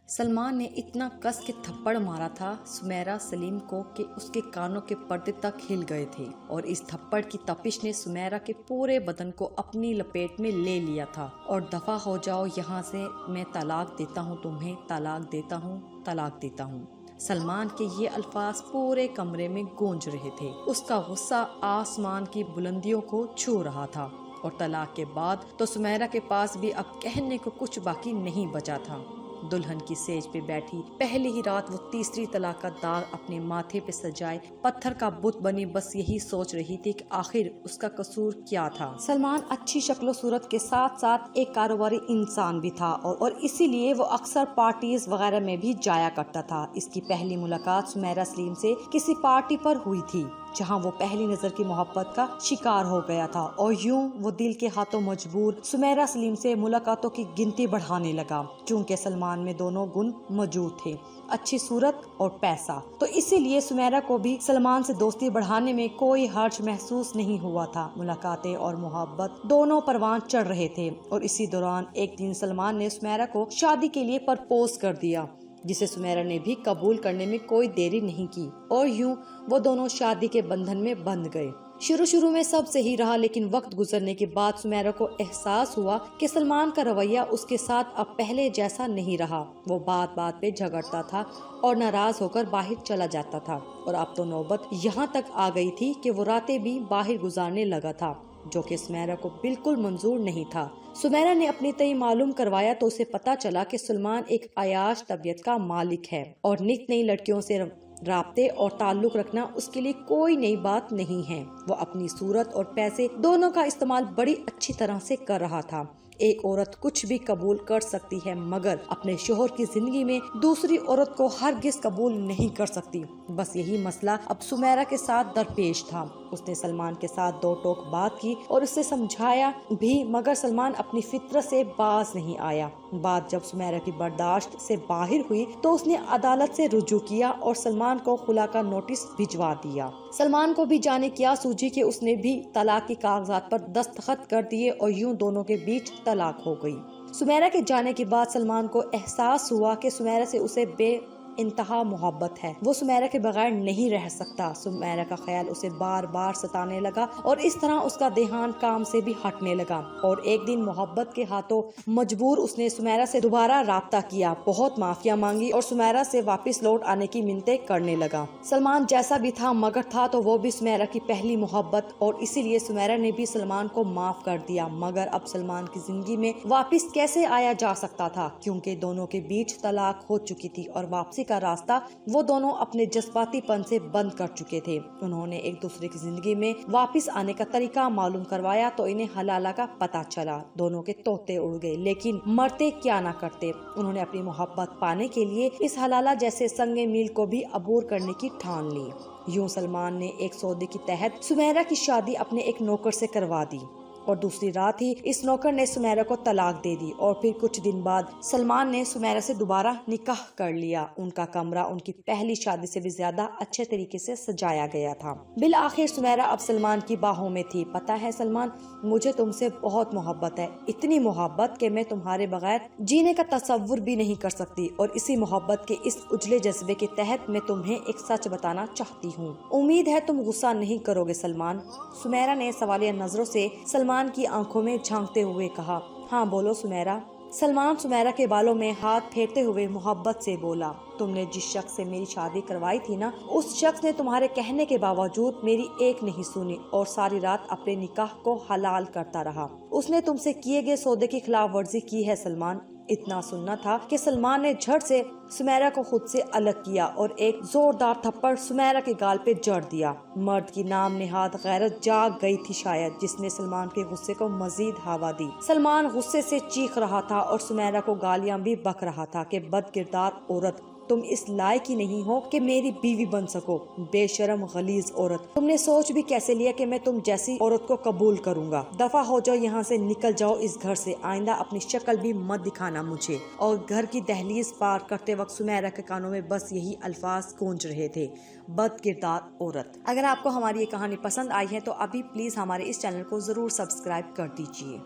सलमान ने इतना कस के थप्पड़ मारा था सुमेरा सलीम को कि उसके कानों के पर्दे तक हिल गए थे और इस थप्पड़ की तपिश ने सुमेरा के पूरे बदन को अपनी लपेट में ले लिया था। और दफा हो जाओ यहाँ से, मैं तलाक देता हूँ तुम्हें, तलाक देता हूँ, तलाक देता हूँ। सलमान के ये अल्फाज पूरे कमरे में गूंज रहे थे। उसका गुस्सा आसमान की बुलंदियों को छू रहा था और तलाक के बाद तो सुमेरा के पास भी अब कहने को कुछ बाकी नहीं बचा था। दुल्हन की सेज पे बैठी पहली ही रात वो तीसरी तलाक का दाग अपने माथे पे सजाए पत्थर का बुत बनी बस यही सोच रही थी कि आखिर उसका कसूर क्या था। सलमान अच्छी शक्लो सूरत के साथ साथ एक कारोबारी इंसान भी था और इसीलिए वो अक्सर पार्टीज वगैरह में भी जाया करता था। इसकी पहली मुलाकात सुमेरा सलीम से किसी पार्टी पर हुई थी जहां वो पहली नजर की मोहब्बत का शिकार हो गया था और यूं वो दिल के हाथों मजबूर सुमेरा सलीम से मुलाकातों की गिनती बढ़ाने लगा। क्योंकि सलमान में दोनों गुण मौजूद थे, अच्छी सूरत और पैसा, तो इसीलिए सुमेरा को भी सलमान से दोस्ती बढ़ाने में कोई हर्ज महसूस नहीं हुआ था। मुलाकातें और मोहब्बत दोनों परवान चढ़ रहे थे और इसी दौरान एक दिन सलमान ने सुमेरा को शादी के लिए प्रपोज कर दिया, जिसे सुमेरा ने भी कबूल करने में कोई देरी नहीं की और यूं वो दोनों शादी के बंधन में बंध गए। शुरू में सब सही रहा, लेकिन वक्त गुजरने के बाद सुमेरा को एहसास हुआ कि सलमान का रवैया उसके साथ अब पहले जैसा नहीं रहा। वो बात बात पे झगड़ता था और नाराज होकर बाहर चला जाता था और अब तो नौबत यहाँ तक आ गई थी कि वो रातें भी बाहर गुजारने लगा था, जो कि सुमेरा को बिल्कुल मंजूर नहीं था। सुमेरा ने अपनी तय मालूम करवाया तो उसे पता चला कि सलमान एक अयाश तबीयत का मालिक है और नित नई लड़कियों से राब्ते और ताल्लुक रखना उसके लिए कोई नई बात नहीं है। वो अपनी सूरत और पैसे दोनों का इस्तेमाल बड़ी अच्छी तरह से कर रहा था। एक औरत कुछ भी कबूल कर सकती है मगर अपने शोहर की जिंदगी में दूसरी औरत को हरगिज कबूल नहीं कर सकती। बस यही मसला अब सुमेरा के साथ दरपेश था। उसने सलमान के साथ दो टोक बात की और उसे समझाया भी, मगर सलमान अपनी फितरत से बाज नहीं आया। बात जब सुमेरा की बर्दाश्त से बाहर हुई तो उसने अदालत से रुजू किया और सलमान को खुला का नोटिस भिजवा दिया। सलमान को भी जाने क्या सूझी कि उसने भी तलाक के कागजात पर दस्तखत कर दिए और यूं दोनों के बीच तलाक हो गई। सुमेरा के जाने के बाद सलमान को एहसास हुआ कि सुमेरा से उसे बे इंतहा मोहब्बत है। वो सुमेरा के बगैर नहीं रह सकता। सुमेरा का ख्याल उसे बार बार सताने लगा और इस तरह उसका ध्यान काम से भी हटने लगा। और एक दिन मोहब्बत के हाथों मजबूर उसने सुमेरा से दोबारा राब्ता किया, बहुत माफिया मांगी और सुमेरा से वापस लौट आने की मिन्नतें करने लगा। सलमान जैसा भी था मगर था तो वो भी सुमेरा की पहली मोहब्बत और इसीलिए सुमेरा ने भी सलमान को माफ कर दिया। मगर अब सलमान की जिंदगी में वापस कैसे आया जा सकता था, क्योंकि दोनों के बीच तलाक हो चुकी थी और वापसी का रास्ता वो दोनों अपने जज्बातीपन से बंद कर चुके थे। उन्होंने एक दूसरे की जिंदगी में वापस आने का तरीका मालूम करवाया तो इन्हें हलाला का पता चला। दोनों के तोते उड़ गए, लेकिन मरते क्या ना करते। उन्होंने अपनी मोहब्बत पाने के लिए इस हलाला जैसे संगे मील को भी अबूर करने की ठान ली। यूं सलमान ने एक सौदे के तहत सुमेरा की शादी अपने एक नौकर से करवा दी और दूसरी रात ही इस नौकर ने सुमेरा को तलाक दे दी। और फिर कुछ दिन बाद सलमान ने सुमेरा से दोबारा निकाह कर लिया। उनका कमरा उनकी पहली शादी से भी ज्यादा अच्छे तरीके से सजाया गया था। बिल आखिर सुमेरा अब सलमान की बाहों में थी। पता है सलमान, मुझे तुमसे बहुत मोहब्बत है, इतनी मोहब्बत कि मैं तुम्हारे बगैर जीने का तसव्वुर भी नहीं कर सकती। और इसी मोहब्बत के इस उजले जज्बे के तहत मैं तुम्हें एक सच बताना चाहती हूँ। उम्मीद है तुम गुस्सा नहीं करोगे सलमान। सुमेरा ने सवालिया नजरों से सलमान की आंखों में झांकते हुए कहा। हाँ बोलो सुमेरा। सलमान सुमेरा के बालों में हाथ फेरते हुए मोहब्बत से बोला, तुमने जिस शख्स से मेरी शादी करवाई थी ना, उस शख्स ने तुम्हारे कहने के बावजूद मेरी एक नहीं सुनी और सारी रात अपने निकाह को हलाल करता रहा। उसने तुमसे किए गए सौदे की खिलाफ वर्जी की है सलमान। इतना सुनना था कि सलमान ने झट से सुमेरा को खुद से अलग किया और एक जोरदार थप्पड़ सुमेरा के गाल पे जड़ दिया। मर्द की नाम नेहाद गैरत जाग गई थी शायद, जिसने सलमान के गुस्से को मजीद हवा दी। सलमान गुस्से से चीख रहा था और सुमेरा को गालियां भी बक रहा था कि बदकिरदार औरत, तुम इस लायक ही नहीं हो कि मेरी बीवी बन सको। बेशरम गलीज औरत, तुमने सोच भी कैसे लिया कि मैं तुम जैसी औरत को कबूल करूंगा। दफा हो जाओ यहाँ से, निकल जाओ इस घर से। आइंदा अपनी शक्ल भी मत दिखाना मुझे। और घर की दहलीज पार करते वक्त सुमेरा के कानों में बस यही अल्फाज गूंज रहे थे, बदकिरदार औरत। अगर आपको हमारी ये कहानी पसंद आई है तो अभी प्लीज हमारे इस चैनल को जरूर सब्सक्राइब कर दीजिए।